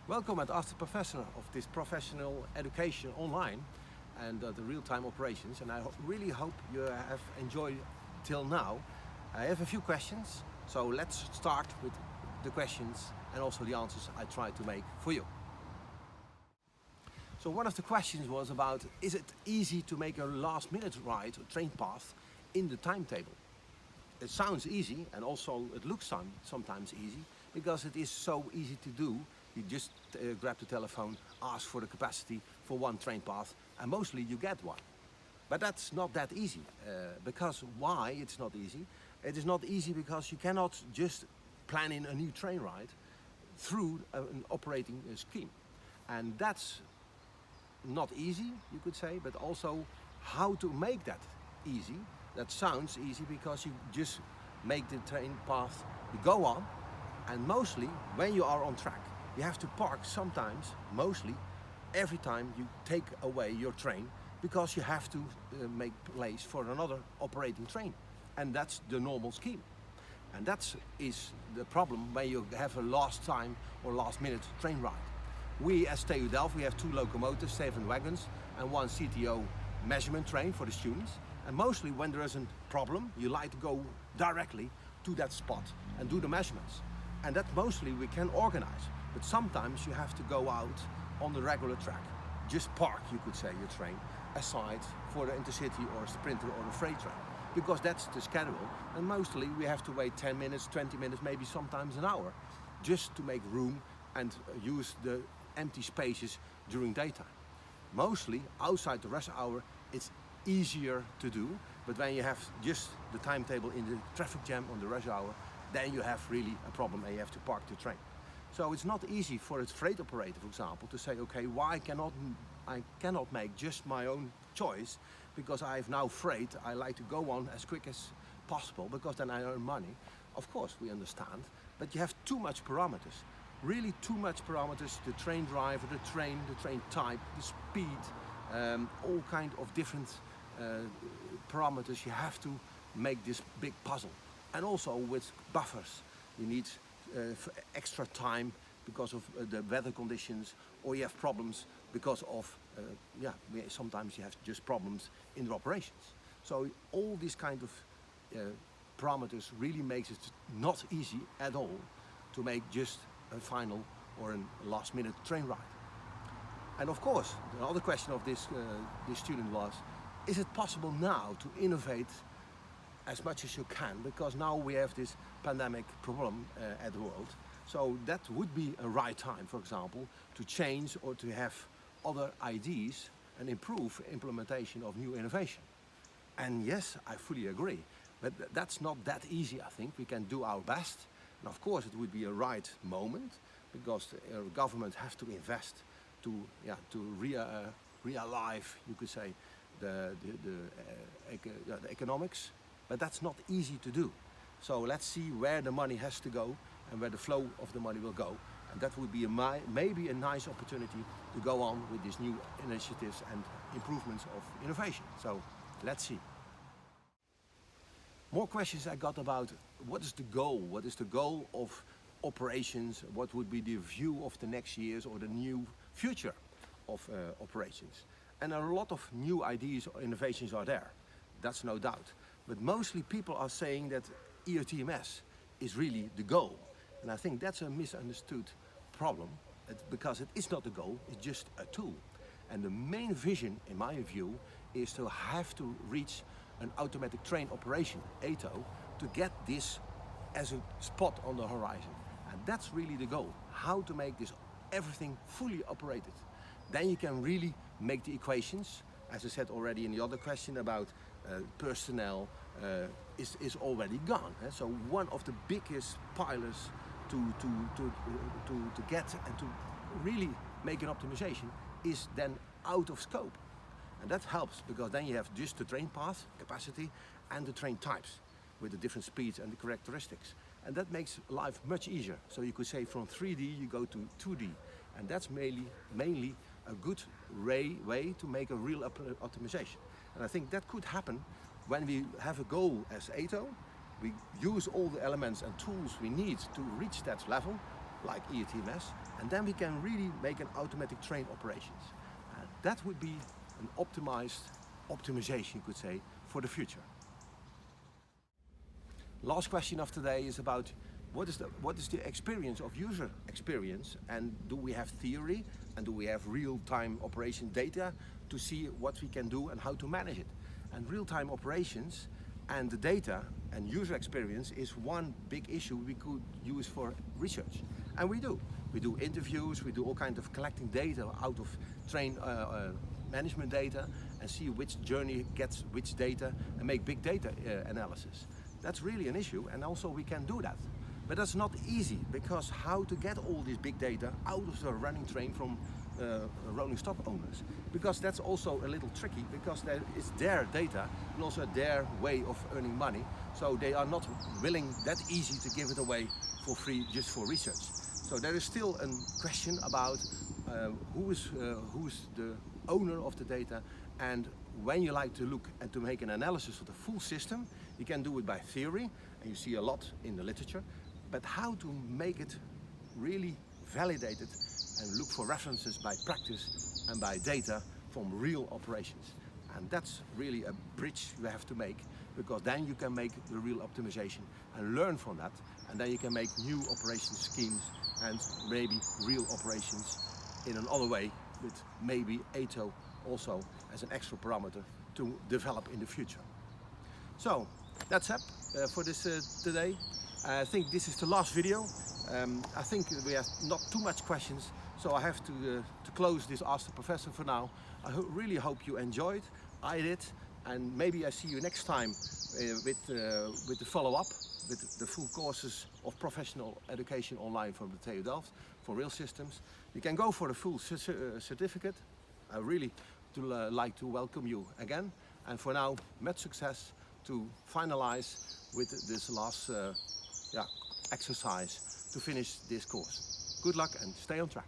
Welcome at Ask the Professor of this professional education online and the real-time operations, and I really hope you have enjoyed till now. I have a few questions, so let's start with the questions and also the answers I try to make for you. So one of the questions was about, is it easy to make a last-minute ride or train path in the timetable? It sounds easy, and also it looks sometimes easy, because it is so easy to do. You just grab the telephone, ask for the capacity for one train path, and mostly you get one. But that's not that easy. Because why it's not easy? It is not easy because you cannot just plan in a new train ride through an operating scheme. And that's not easy, you could say, but also how to make that easy. That sounds easy because you just make the train path go on, and mostly when you are on track, you have to park sometimes, mostly every time you take away your train, because you have to make place for another operating train. And that's the normal scheme. And that is the problem when you have a last time or last minute train ride. We as TU Delft, we have 2 locomotives, 7 wagons and 1 CTO measurement train for the students. And mostly when there is a problem, you like to go directly to that spot and do the measurements. And that mostly we can organize. But sometimes you have to go out on the regular track. Just park, you could say, your train aside for the intercity or sprinter or the freight train. Because that's the schedule. And mostly we have to wait 10 minutes, 20 minutes, maybe sometimes an hour, just to make room and use the empty spaces during daytime. Mostly outside the rush hour, it's easier to do. But when you have just the timetable in the traffic jam on the rush hour, then you have really a problem and you have to park the train. So it's not easy for a freight operator, for example, to say, okay, why I cannot make just my own choice, because I have now freight, I like to go on as quick as possible, because then I earn money. Of course, we understand, but you have too much parameters, really too much parameters, the train driver, the train type, the speed, all kind of different parameters. You have to make this big puzzle. And also with buffers, you need extra time because of the weather conditions, or you have problems because of, sometimes you have just problems in the operations. So all these kind of parameters really makes it not easy at all to make just a final or a last minute train ride. And of course, the other question of this student was, is it possible now to innovate as much as you can, because now we have this pandemic problem at the world. So that would be a right time, for example, to change or to have other ideas and improve implementation of new innovation. And yes, I fully agree, but that's not that easy. I think we can do our best. And of course it would be a right moment, because the government has to invest to realize, you could say, the economics. But that's not easy to do. So let's see where the money has to go and where the flow of the money will go. And that would be maybe a nice opportunity to go on with these new initiatives and improvements of innovation. So let's see. More questions I got about what is the goal? What is the goal of operations? What would be the view of the next years or the new future of operations? And a lot of new ideas or innovations are there. That's no doubt. But mostly people are saying that ERTMS is really the goal. And I think that's a misunderstood problem, because it is not the goal, it's just a tool. And the main vision, in my view, is to have to reach an automatic train operation, ATO, to get this as a spot on the horizon. And that's really the goal, how to make this everything fully operated. Then you can really make the equations, as I said already in the other question about personnel is already gone. So one of the biggest pillars to get and to really make an optimization is then out of scope. And that helps, because then you have just the train path, capacity, and the train types with the different speeds and the characteristics. And that makes life much easier. So you could say from 3D you go to 2D. And that's mainly a good way to make a real optimization. And I think that could happen when we have a goal as ATO. We use all the elements and tools we need to reach that level, like ERTMS, and then we can really make an automatic train operations. That would be an optimization, you could say, for the future. Last question of today is about what is the experience of user experience, and do we have theory and do we have real-time operation data to see what we can do and how to manage it. And real-time operations and the data and user experience is one big issue we could use for research. And we do. We do interviews, we do all kinds of collecting data out of train management data and see which journey gets which data and make big data analysis. That's really an issue, and also we can do that. But that's not easy, because how to get all this big data out of the running train from rolling stock owners? Because that's also a little tricky, because it's their data and also their way of earning money. So they are not willing that easy to give it away for free just for research. So there is still a question about who is the owner of the data, and when you like to look and to make an analysis of the full system, you can do it by theory, and you see a lot in the literature, but how to make it really validated and look for references by practice and by data from real operations. And that's really a bridge you have to make, because then you can make the real optimization and learn from that, and then you can make new operation schemes and maybe real operations in another way, with maybe ATO also as an extra parameter to develop in the future. So that's it for this today. I think this is the last video. I think we have not too much questions, so I have to close this Ask the Professor for now. I really hope you enjoyed. I did, and maybe I see you next time with the follow-up, with the full courses of professional education online from the TU Delft for real systems. You can go for the full certificate. I really like to welcome you again, and for now, much success to finalize with this last exercise to finish this course. Good luck and stay on track.